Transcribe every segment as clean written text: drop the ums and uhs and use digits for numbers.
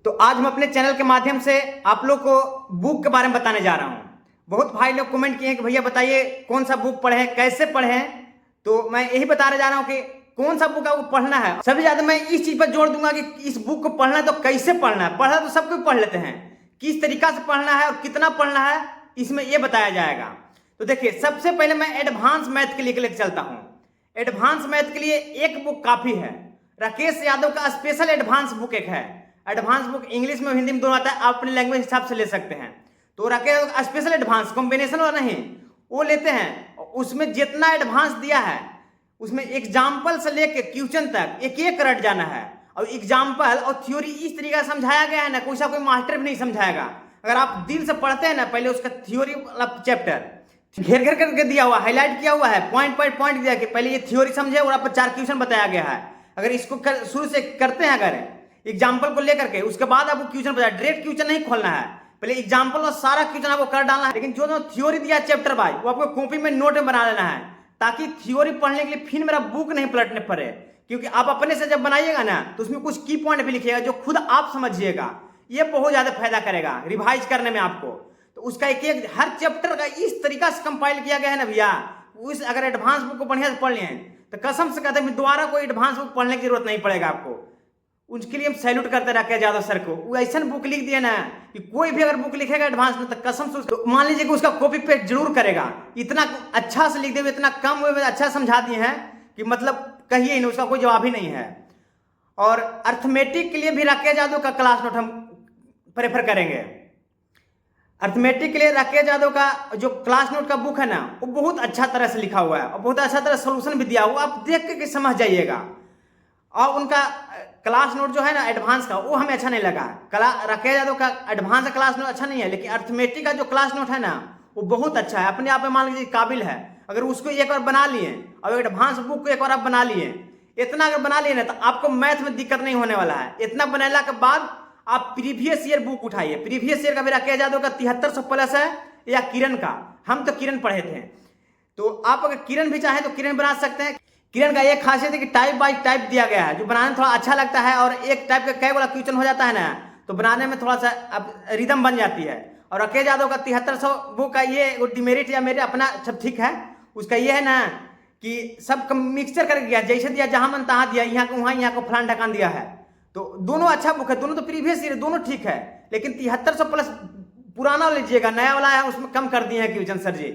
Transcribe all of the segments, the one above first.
तो आज मैं अपने चैनल के माध्यम से आप लोग को बुक के बारे में बताने जा रहा हूँ। बहुत भाई लोग कमेंट किए कि भैया बताइए कौन सा बुक पढ़े, कैसे पढ़े। तो मैं यही बताने जा रहा हूँ कि कौन सा बुक आपको पढ़ना है। सबसे ज्यादा मैं इस चीज पर जोर दूंगा कि इस बुक को पढ़ना है तो कैसे पढ़ना है। पढ़ा तो सब कोई पढ़ लेते हैं, किस तरीका से पढ़ना है और कितना पढ़ना है इसमें यह बताया जाएगा। तो देखिए, सबसे पहले मैं एडवांस मैथ के लिए लेकर चलता हूँ। एडवांस मैथ के लिए एक बुक काफी है। राकेश यादव का स्पेशल एडवांस बुक एक है। एडवांस बुक इंग्लिश में हिंदी में दोनों आता है, आप अपने लैंग्वेज हिसाब से ले सकते हैं। तो राकेश स्पेशल एडवांस कॉम्बिनेशन वाला नहीं, वो लेते हैं। उसमें जितना एडवांस दिया है उसमें एग्जाम्पल से लेके क्वेश्चन तक एक एक रट जाना है। और एग्जाम्पल और थ्योरी इस तरीके से समझाया गया है ना, कोई सा कोई मास्टर भी नहीं समझाएगा। अगर आप दिल से पढ़ते हैं ना, पहले उसका थ्योरी वाला चैप्टर घेर घेर करके दिया हुआ, हाईलाइट किया हुआ है, पॉइंट पॉइंट पॉइंट दिया कि पहले ये थ्योरी समझे और आपको 4 क्वेश्चन बताया गया है। अगर इसको शुरू से करते हैं, अगर एग्जाम्पल को लेकर के, उसके बाद आपको क्वेश्चन बताया, डायरेक्ट क्वेश्चन नहीं खोलना है, पहले एग्जाम्पल और सारा क्वेश्चन आपको कर डालना है। लेकिन जो थ्योरी दिया चैप्टर बाय, वो आपको कॉपी में नोट में बना लेना है, ताकि थ्योरी पढ़ने के लिए फिर मेरा बुक नहीं पलटने पड़े। क्योंकि आप अपने से जब बनाइएगा ना, तो उसमें कुछ की पॉइंट भी लिखिएगा जो खुद आप समझिएगा। ये बहुत ज्यादा फायदा करेगा रिवाइज करने में आपको। तो उसका एक एक हर चैप्टर का इस तरीका से कंपाइल किया गया है ना भैया। उस अगर एडवांस बुक को बढ़िया से पढ़ लिए तो कसम से कहते हैं दोबारा कोई एडवांस बुक पढ़ने की जरूरत नहीं पड़ेगा आपको। उसके लिए हम सैल्यूट करते राकेश यादव सर को। वो ऐसा बुक लिख दिया ना कि कोई भी अगर बुक लिखेगा एडवांस में तो कसम से तो मान लीजिए कि उसका कॉपी पेस्ट जरूर करेगा। इतना अच्छा से लिख दे, इतना कम वे में अच्छा समझा दिए हैं कि मतलब कहिए ही नहीं, उसका कोई जवाब ही नहीं है। और अर्थमेटिक के लिए भी राकेश यादव का क्लास नोट हम प्रेफर करेंगे। अर्थमेटिक के लिए राकेश यादव का जो क्लास नोट का बुक है ना, वो बहुत अच्छा तरह से लिखा हुआ है और बहुत अच्छा तरह सोल्यूशन भी दिया हुआ, आप देख के समझ जाइएगा। और उनका क्लास नोट जो है ना एडवांस का, वो हमें अच्छा नहीं लगा। राकेश यादव का एडवांस क्लास नोट अच्छा नहीं है, लेकिन अर्थमेटिक का जो क्लास नोट है ना, वो बहुत अच्छा है, अपने आप में मान लीजिए काबिल है। अगर उसको एक बार बना लिए और एडवांस बुक को एक बार आप बना लिए, इतना अगर बना लिए ना, तो आपको मैथ में दिक्कत नहीं होने वाला है। इतना बनाने के बाद आप प्रीवियस ईयर बुक उठाइए। प्रीवियस ईयर का भी राकेश यादव का 7300 प्लस है, या किरण का, हम तो किरण पढ़े थे। तो आप अगर किरण भी चाहें तो किरण बना सकते हैं। किरण का एक खासियत है कि टाइप बाय टाइप दिया गया है, जो बनाने में थोड़ा अच्छा लगता है। और एक टाइप का कई वाला क्वेश्चन हो जाता है ना, तो बनाने में थोड़ा सा अब रिदम बन जाती है। और राकेश यादव का 7300 बुक का ये डिमेरिट या मेरे अपना सब ठीक है, उसका ये है ना कि सब मिक्सचर करके गया, जैसे दिया जहां मन तहां दिया, यहाँ को वहां, यहाँ को फलान ढकान दिया है। तो दोनों अच्छा बुक है, दोनों तो प्रीवियस ईयर दोनों ठीक है। लेकिन 7300 प्लस पुराना लीजिएगा, नया वाला है उसमें कम कर दिए हैं क्वेश्चन सर जी।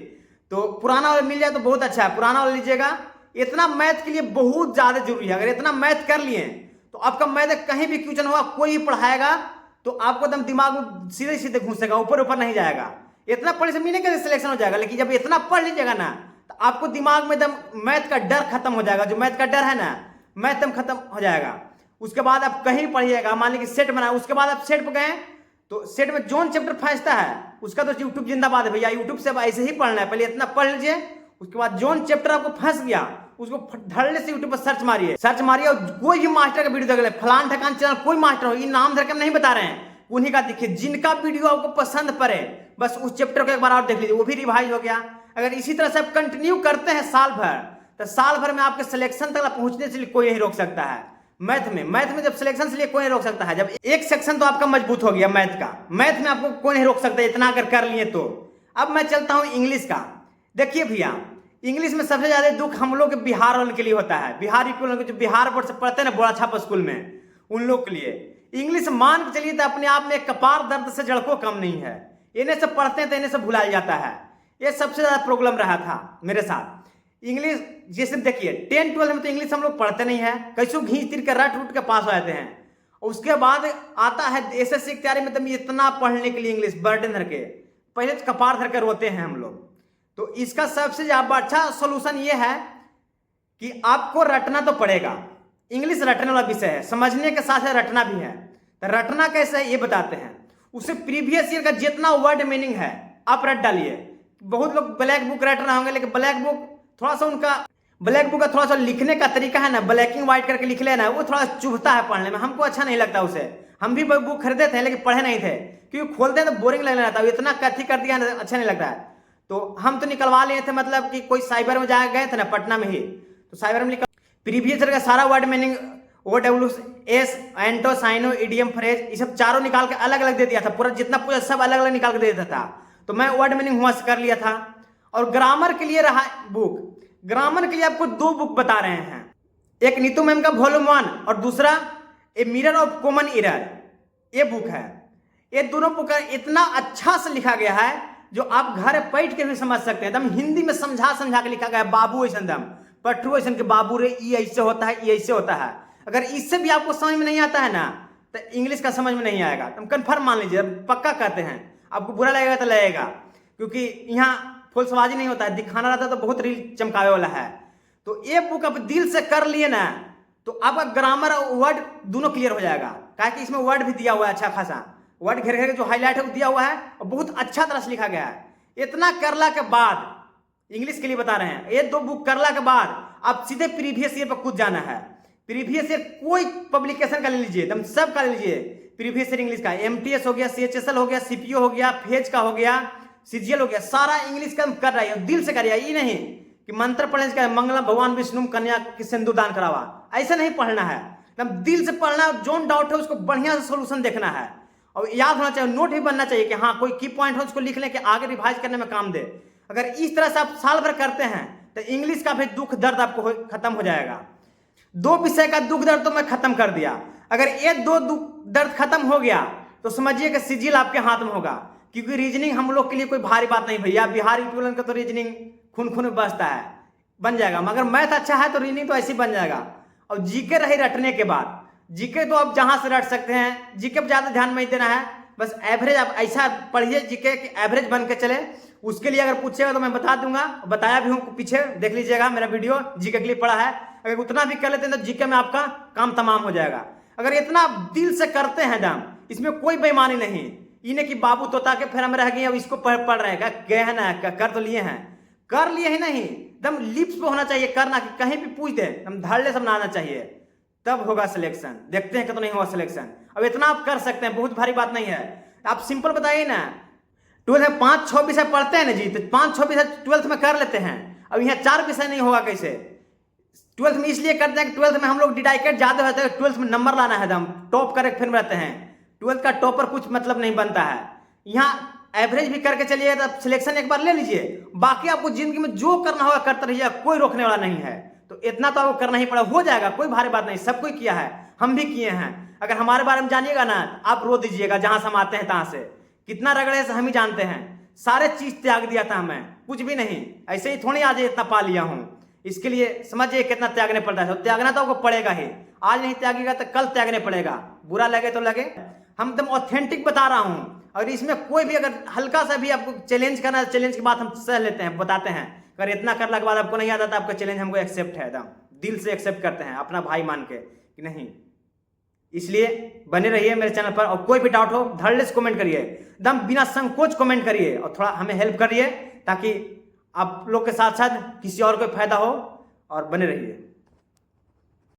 तो पुराना वाला मिल जाए तो बहुत अच्छा है, पुराना वाला लीजिएगा। इतना मैथ के लिए बहुत ज्यादा जरूरी है। अगर इतना मैथ कर लिए तो आपका मैथ कहीं भी क्वेश्चन होगा, कोई भी पढ़ाएगा तो आपको एकदम दिमाग में सीधे सीधे घुसेगा, ऊपर ऊपर नहीं जाएगा। इतना पढ़ने से मिलने के सिलेक्शन हो जाएगा। लेकिन जब इतना पढ़ लीजिएगा ना, तो आपको दिमाग में एकदम मैथ का डर खत्म हो जाएगा। जो मैथ का डर है ना, मैथ एकदम खत्म हो जाएगा। उसके बाद आप कहीं पढ़िएगा, मान लीजिए सेट बना, उसके बाद आप सेट पर गए तो सेट में जोन चैप्टर फंसता है, उसका तो यूट्यूब जिंदाबाद है भैया। यूट्यूब से ऐसे ही पढ़ना है, पहले इतना पढ़ लीजिए, उसके बाद जोन चैप्टर आपको फंस गया, उसको धड़ल्ले से यूट्यूब पर सर्च मारिए और कोई भी मास्टर का वीडियो देख ले, फलान ठकान चैनल कोई मास्टर हो, ये नाम धर के हम नहीं बता रहे हैं, उन्हीं का देखिए। जिनका वीडियो आपको पसंद पड़े बस उस चैप्टर को एक बार और देख लीजिए, वो भी रिवाइज हो गया। अगर इसी तरह से आप कंटिन्यू करते हैं साल भर, तो साल भर में आपके सिलेक्शन तक पहुंचने से कोई नहीं रोक सकता है। मैथ में जब सिलेक्शन से लिए कोई नहीं रोक सकता है। जब एक सेक्शन तो आपका मजबूत हो गया मैथ का, मैथ में आपको कोई नहीं रोक सकता इतना अगर कर लिए तो। अब मैं चलता हूं इंग्लिश का। देखिए भैया, इंग्लिश में सबसे ज्यादा दुख हम लोग के बिहार वालों के लिए होता है। बिहारी जो बिहार बोर्ड से पढ़ते हैं ना बड़ा छापा स्कूल में, उन लोग के लिए इंग्लिश मान के चलिए तो अपने आप में कपार दर्द से जड़कों कम नहीं है। इन्हें से पढ़ते हैं तो इन्हें से भुला जाता है। ये सबसे ज्यादा प्रॉब्लम रहा था मेरे साथ। इंग्लिश जैसे देखिए 10-12 में तो इंग्लिश हम लोग पढ़ते नहीं है, कैसे घींच तीर के रट उठ के पास हो जाते हैं। उसके बाद आता है एसएससी की तैयारी में, तो इतना पढ़ने के लिए इंग्लिश बर्डन धर के, पहले तो कपार धर के रोते हैं हम लोग। तो इसका सबसे ज्यादा अच्छा सोल्यूशन ये है कि आपको रटना तो पड़ेगा। इंग्लिश रटने वाला विषय है, समझने के साथ साथ रटना भी है। तो रटना कैसे है ये बताते हैं। उसे प्रीवियस ईयर का जितना वर्ड मीनिंग है आप रट डालिए। बहुत लोग ब्लैक बुक रट रहे होंगे, लेकिन ब्लैक बुक थोड़ा सा उनका ब्लैक बुक का थोड़ा सा लिखने का तरीका है ना, ब्लैकिंग व्हाइट करके लिख लेना, वो थोड़ा चुभता है पढ़ने में, हमको अच्छा नहीं लगता उसे। हम भी बुक खरीदे थे लेकिन पढ़े नहीं थे, क्योंकि खोलते हैं तो बोरिंग लगने लगता है, इतना कथी कर दिया अच्छा नहीं लगता है। तो हम तो निकलवा लिए थे, मतलब कि कोई साइबर में जा गए थे ना पटना में ही, तो साइबर में प्रीवियस ईयर का सारा word meaning OWS, anto, syno, idiom, phrase, ये सब चारों निकाल के अलग अलग दे दिया था। पूरा जितना पूरा सब अलग अलग निकाल के दे देता था। तो मैं वर्ड मीनिंग हुआ से कर लिया था। और ग्रामर के लिए रहा बुक। ग्रामर के लिए आपको 2 बुक बता रहे हैं, एक नीतू मैम का वॉल्यूम 1 और दूसरा a mirror of common error, ये बुक है। ये दोनों बुक इतना अच्छा से लिखा गया है जो आप घर बैठ के भी समझ सकते हैं। एकदम हिंदी में समझा समझा के लिखा गया है। बाबू ऐसा दम पटरू ऐसा के बाबू रे, ये ऐसे होता है, ये ऐसे होता है। अगर इससे भी आपको समझ में नहीं आता है ना तो इंग्लिश का समझ में नहीं आएगा। तुम कन्फर्म मान लीजिए, पक्का कहते हैं। आपको बुरा लगेगा तो लगेगा, क्योंकि यहाँ फुलसबाजी नहीं होता है, दिखाना रहता है तो बहुत रील चमकावे वाला है। तो ये बुक आप दिल से कर लिए ना तो आपका ग्रामर और वर्ड दोनों क्लियर हो जाएगा। क्या कि इसमें वर्ड भी दिया हुआ है अच्छा खासा, वर्ड घेर घेर के जो हाईलाइट है वो दिया हुआ है और बहुत अच्छा तरह से लिखा गया है। इतना करला के बाद, इंग्लिश के लिए बता रहे हैं, ये 2 बुक करला के बाद आप सीधे प्रीवियस ईयर पर कूद जाना है। प्रीवियस ईयर कोई पब्लिकेशन का ले लीजिए, एकदम सब का ले लीजिए। प्रीवियस ईयर इंग्लिश का MTS हो गया, CHSL हो गया, CPO हो गया, फेज का हो गया, CGL हो गया, सारा इंग्लिश का कर रहा है। दिल से करिए, ये नहीं कि मंत्र पढ़ने से मंगलम भगवान विष्णु कन्या की सिंदूर दान करावा, ऐसा नहीं पढ़ना है। एकदम दिल से पढ़ना है। जोन डाउट है उसको बढ़िया से सोल्यूशन देखना है और याद होना चाहिए, नोट भी बनना चाहिए कि हाँ कोई की पॉइंट हो उसको लिख लें कि आगे रिवाइज करने में काम दे। अगर इस तरह से आप साल भर करते हैं तो इंग्लिश का भी दुख दर्द आपको खत्म हो जाएगा। 2 विषय का दुख दर्द तो मैं खत्म कर दिया। अगर ये 2 दुख दर्द खत्म हो गया तो समझिए कि सिजिल आपके हाथ में होगा, क्योंकि रीजनिंग हम लोग के लिए कोई भारी बात नहीं भैया। बिहारी टूलन का तो रीजनिंग खून खून में बसता है, बन जाएगा। मगर मैथ अच्छा है तो रीजनिंग तो ऐसे ही बन जाएगा। और जीके रही रटने के बाद, जीके तो आप जहां से रट सकते हैं, जीके पर ज्यादा ध्यान नहीं देना है, बस एवरेज आप ऐसा पढ़िए जीके कि एवरेज बन के चले। उसके लिए अगर पूछेगा तो मैं बता दूंगा, बताया भी हूँ, पीछे देख लीजिएगा मेरा वीडियो जीके के लिए पड़ा है। अगर उतना भी कर लेते हैं तो जीके में आपका काम तमाम हो जाएगा। अगर इतना दिल से करते हैं दम, इसमें कोई बेईमानी नहीं। इन्हें कि बाबू तोता के फेर में रह गए अब इसको पढ़ रहे हैं, गए हैं ना, कर तो लिए हैं, कर लिए ही नहीं। एकदम लिप्स पे होना चाहिए करना, कि कहीं भी पूछ दे एकदम धड़ल्ले सब ना आना चाहिए, तब होगा सिलेक्शन। देखते हैं कि तो नहीं होगा सिलेक्शन। अब इतना आप कर सकते हैं, बहुत भारी बात नहीं है। आप सिंपल बताइए ना, 12 में 5-6 विषय पढ़ते हैं ना जी, तो 5-6 विषय 12th में कर लेते हैं। अब यहाँ 4 विषय नहीं होगा कैसे? 12th में इसलिए करते हैं कि 12th में हम लोग डिडाइकेट ज्यादा होते हैं। 12th में नंबर लाना है, एकदम टॉप करके फिर रहते हैं। 12th का टॉपर कुछ मतलब नहीं बनता है। यहाँ एवरेज भी करके चलिए तो सिलेक्शन एक बार ले लीजिए, बाकी आपको जिंदगी में जो करना होगा करते रहिए, कोई रोकने वाला नहीं है। तो इतना तो आपको करना ही पड़ा, हो जाएगा, कोई भारी बात नहीं। सब कोई किया है, हम भी किए हैं। अगर हमारे बारे में जानिएगा ना आप रो दीजिएगा, जहां से हम आते हैं तहां से कितना रगड़े से हम ही जानते हैं। सारे चीज त्याग दिया था मैं, कुछ भी नहीं, ऐसे ही थोड़ी आज इतना पा लिया हूं। इसके लिए समझिए कितना त्यागने पड़ता है। तो त्यागना तो आपको पड़ेगा ही, आज नहीं त्यागेगा तो कल त्यागने पड़ेगा, बुरा लगे तो लगे। हम एकदम ऑथेंटिक बता रहा हूं, और इसमें कोई भी अगर हल्का सा भी आपको चैलेंज करना है, चैलेंज की बात हम सह लेते हैं, बताते हैं। अगर इतना करने के बाद आपको नहीं आता था, आपका चैलेंज हमको एक्सेप्ट है, एकदम दिल से एक्सेप्ट करते हैं, अपना भाई मान के कि नहीं। इसलिए बने रहिए मेरे चैनल पर, और कोई भी डाउट हो धड़ल्ले से कमेंट करिए, एकदम बिना संकोच कमेंट करिए, और थोड़ा हमें हेल्प करिए ताकि आप लोग के साथ साथ किसी और को फायदा हो। और बने रहिए।